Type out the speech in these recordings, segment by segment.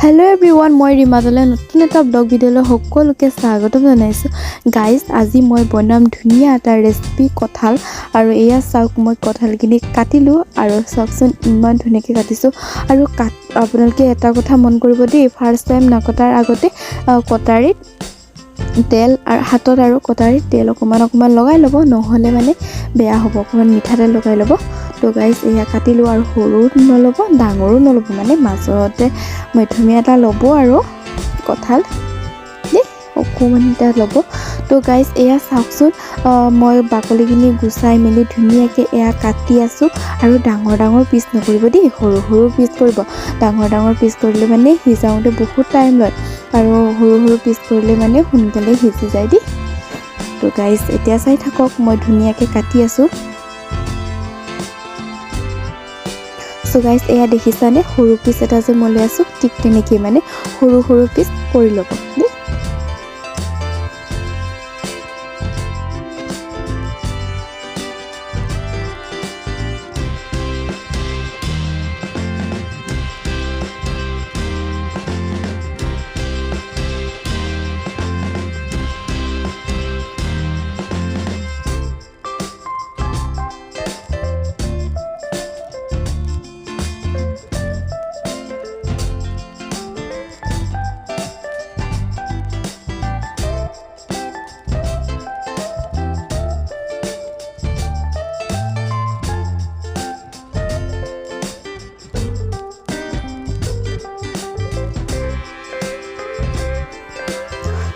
Hello everyone, মই ৰিমাতলে নতুন এটা ব্লগ ভিডিঅ'লৈ সকলোকে স্বাগতম জনাইছো। গাইজ, আজি মই বনাম ধুনীয়া এটা ৰেচিপি কঁঠাল আৰু এয়া চাওক মই কঁঠালখিনি কাটিলো আৰু চাওকচোন ইমান ধুনীয়াকৈ কাটিছো আৰু আপোনালোকে এটা কথা মন কৰিব দেই, ফাৰ্ষ্ট টাইম নাকটাৰ আগতে কটাৰীত তেল আৰু হাতত আৰু কটাৰীত তেল অকমান লগাই ল'ব, নহ'লে মানে বেয়া হ'ব। অকমান মিঠাতেল লগাই ল'ব। তো গাইজ এয়া কাটিলো আৰু সৰু নল'ব ডাঙৰো নল'ব, মানে মাজতে মধ্যমীয়া এটা ল'ব আৰু কঁঠাল দেই অকণমান এটা ল'ব। তো গাইজ এয়া চাওকচোন মই বাকলিখিনি গুচাই মেলি ধুনীয়াকৈ এয়া কাটি আছোঁ আৰু ডাঙৰ পিচ নকৰিব দেই, সৰু পিচ কৰিব। ডাঙৰ পিচ কৰিলে মানে সিজাওঁতে বহুত টাইম লয় আৰু সৰু পিচ কৰিলে মানে সোনকালে সিজি যায় দেই। তো গাইজ এতিয়া চাই থাকক, মই ধুনীয়াকৈ কাটি আছোঁ। সো গাইজ এয়া দেখিছানে সৰু পিচ এটা যে মই লৈ আছোঁ, ঠিক তেনেকৈ মানে সৰু পিচ কৰি ল'ব দেই।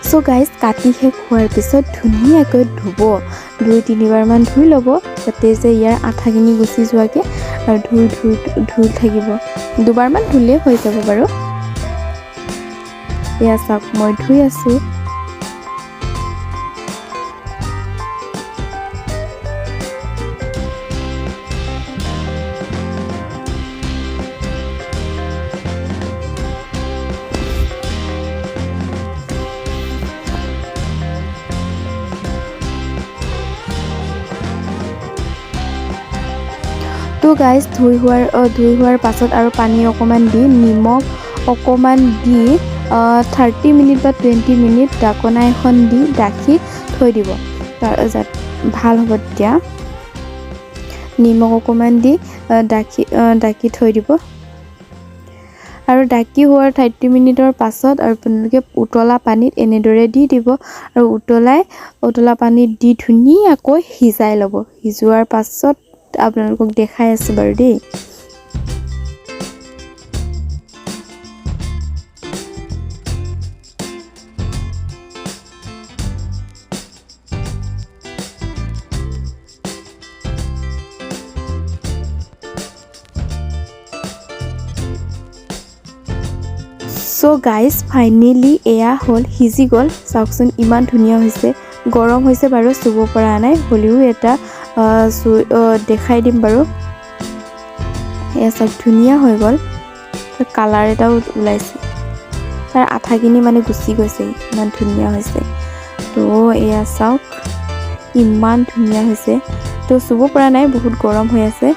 সো গাইজ কাটি শেষ হোৱাৰ পিছত ধুনীয়াকৈ ধুব, 2-3বাৰমান ধুই ল'ব, যাতে যে ইয়াৰ আঠাখিনি গুচি যোৱাকৈ আৰু ধুই থাকিব। 2বাৰমান ধুলেই হৈ যাব বাৰু। এয়া চাওক মই ধুই আছোঁ। তো গাইজ ধুই হোৱাৰ পাছত আৰু পানী অকণমান দি নিমখ অকণমান দি 30 মিনিট বা 20 মিনিট ঢাকনা এখন দি ঢাকি থৈ দিব, ভাল হ'ব। তেতিয়া নিমখ অকণমান দি ঢাকি থৈ দিব আৰু ঢাকি হোৱাৰ 30 মিনিটৰ পাছত আপোনালোকে উতলা পানীত এনেদৰে দি দিব আৰু উতলা পানীত দি ধুনীয়াকৈ সিজাই ল'ব। সিজোৱাৰ পাছত আপোনালোকক দেখাই আছোঁ বাৰু দেই। সো গাইজ ফাইনেলি এয়া হ'ল, সিজি গ'ল। চাওকচোন ইমান ধুনীয়া হৈছে, গৰম হৈছে বাৰু, চুব পৰা নাই, হ'লেও এটা দেখাই দিম বাৰু। এয়া চাওক ধুনীয়া হৈ গ'ল, কালাৰ এটাও ওলাইছে, তাৰ আঠাখিনি মানে গুচি গৈছে, ইমান ধুনীয়া হৈছে। তো এয়া চাওক ইমান ধুনীয়া হৈছে, তো চুব পৰা নাই, বহুত গৰম হৈ আছে।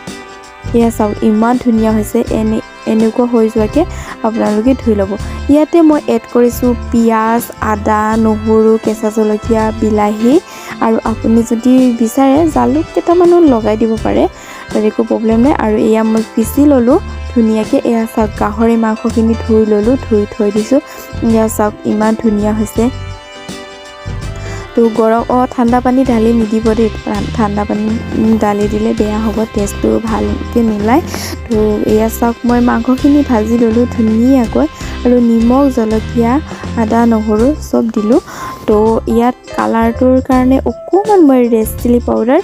এয়া চাওক ইমান ধুনীয়া হৈছে। এনেকুৱা হৈ যোৱাকৈ আপোনালোকে ধুই ল'ব। ইয়াতে মই এড কৰিছোঁ পিঁয়াজ, আদা, নহৰু, কেঁচা জলকীয়া, বিলাহী আৰু আপুনি যদি বিচাৰে জালুক কেইটামানো লগাই দিব পাৰে, তাৰ একো প্ৰব্লেম নাই। আৰু এয়া মই পিচি ল'লোঁ ধুনীয়াকৈ। এয়া চাওক গাহৰি মাংসখিনি ধুই ল'লোঁ, ধুই থৈ দিছোঁ। এয়া চাওক ইমান ধুনীয়া হৈছে। তো ঠাণ্ডা পানী ঢালি নিদিব দেই, ঠাণ্ডা পানী ঢালি দিলে বেয়া হ'ব, টেষ্টটো ভালকৈ নোলায়। তো এয়া চাওক মই মাংসখিনি ভাজি ল'লোঁ ধুনীয়াকৈ আৰু নিমখ, জলকীয়া, আদা, নহৰু চব দিলোঁ। তো ইয়াত কালাৰটোৰ কাৰণে অকণমান মই ৰেড চিলি পাউডাৰ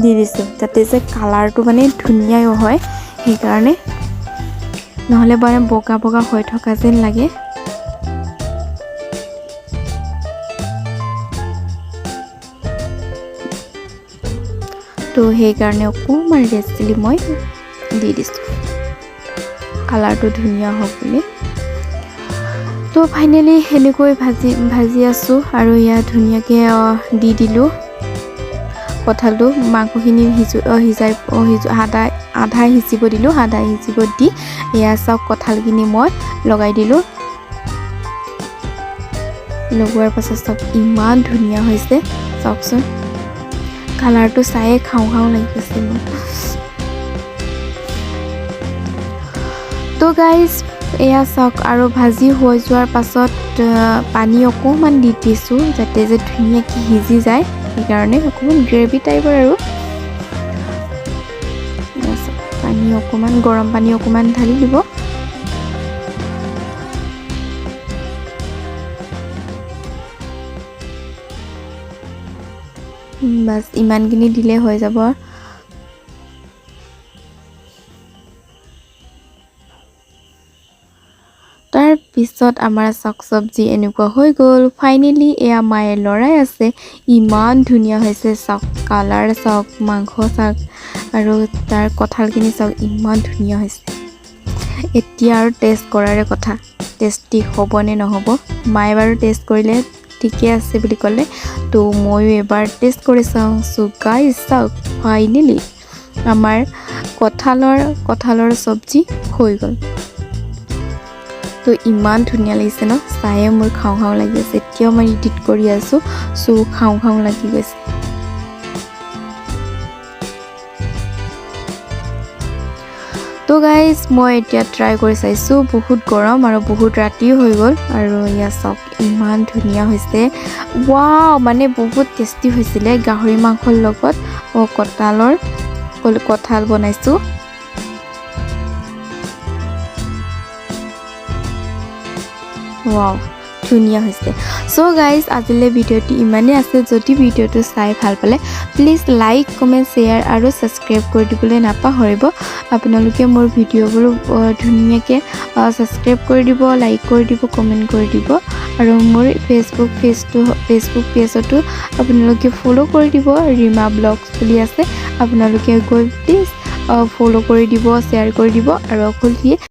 দি দিছোঁ, যাতে যে কালাৰটো মানে ধুনীয়াই হয়, সেইকাৰণে, নহ'লে মানে বগা হৈ থকা যেন লাগে। তো সেইকাৰণে অকণমান ৰেড চিলি মই দি দিছোঁ, কালাৰটো ধুনীয়া হওক বুলি। তো ফাইনেলি এনেকৈ ভাজি আছোঁ আৰু ইয়াত ধুনীয়াকৈ দি দিলোঁ কঁঠালটো। মাংসখিনি আধা সিজিব দিলোঁ আধা সিজিব দি এয়া চাওক কঁঠালখিনি মই লগাই দিলোঁ লগোৱাৰ পাছত চাওক ইমান ধুনীয়া হৈছে চাওকচোন কালাৰটো চায়ে খাওঁ খাওঁ লাগি গৈছে মোৰ তো গাইজ এয়া চাওক আৰু ভাজি হৈ যোৱাৰ পাছত পানী অকণমান দি দিছোঁ যাতে যে ধুনীয়াকৈ সিজি যায় সেইকাৰণে অকণমান গ্ৰেভি টাইপৰ আৰু পানী অকণমান গৰম পানী অকণমান ঢালি দিব বাছ ইমানখিনি দিলে হৈ যাব তাৰ পিছত আমাৰ শাক চব্জি এনেকুৱা হৈ গ'ল ফাইনেলি এয়া মায়ে লৰাই আছে ইমান ধুনীয়া হৈছে চাওক কালাৰ চাওক মাংস চাওক আৰু তাৰ কঁঠালখিনি চাওক ইমান ধুনীয়া হৈছে এতিয়া আৰু টেষ্ট কৰাৰে কথা টেষ্টি হ'বনে নহ'ব মায়ে বাৰু টেষ্ট কৰিলে ঠিকে আছে বুলি ক'লে তো ময়ো এবাৰ টেষ্ট কৰি চাওঁ চ' গাইজ চাওক ফাইনেলি আমাৰ কঁঠালৰ চব্জি হৈ গ'ল তো ইমান ধুনীয়া লাগিছে ন চায়ে মোৰ খাওঁ খাওঁ লাগি আছে এতিয়াও মই এডিট কৰি আছোঁ চ' খাওঁ খাওঁ লাগি গৈছে তো গাইজ মই এতিয়া ট্ৰাই কৰি চাইছোঁ বহুত গৰম আৰু বহুত ৰাতিও হৈ গ'ল আৰু এয়া চাওক ইমান ধুনীয়া হৈছে ৱাও মানে বহুত টেষ্টি হৈছিলে গাহৰি মাংসৰ লগত কঁঠাল বনাইছোঁ ৱাও ধুনীয়া হৈছে চ' গাইজ আজিলৈ ভিডিঅ'টি ইমানেই আছে যদি ভিডিঅ'টো চাই ভাল পালে প্লিজ লাইক কমেণ্ট শ্বেয়াৰ আৰু ছাবস্ক্ৰাইব কৰি দিবলৈ নাপাহৰিব আপোনালোকে মোৰ ভিডিঅ'বোৰ ধুনীয়াকৈ ছাবস্ক্ৰাইব কৰি দিব লাইক কৰি দিব কমেণ্ট কৰি দিব আৰু মোৰ ফেচবুক পেজতো আপোনালোকে ফ'ল' কৰি দিব ৰীমা ব্লগছ বুলি আছে আপোনালোকে গৈ প্লিজ ফ'ল' কৰি দিব শ্বেয়াৰ কৰি দিব আৰু অকল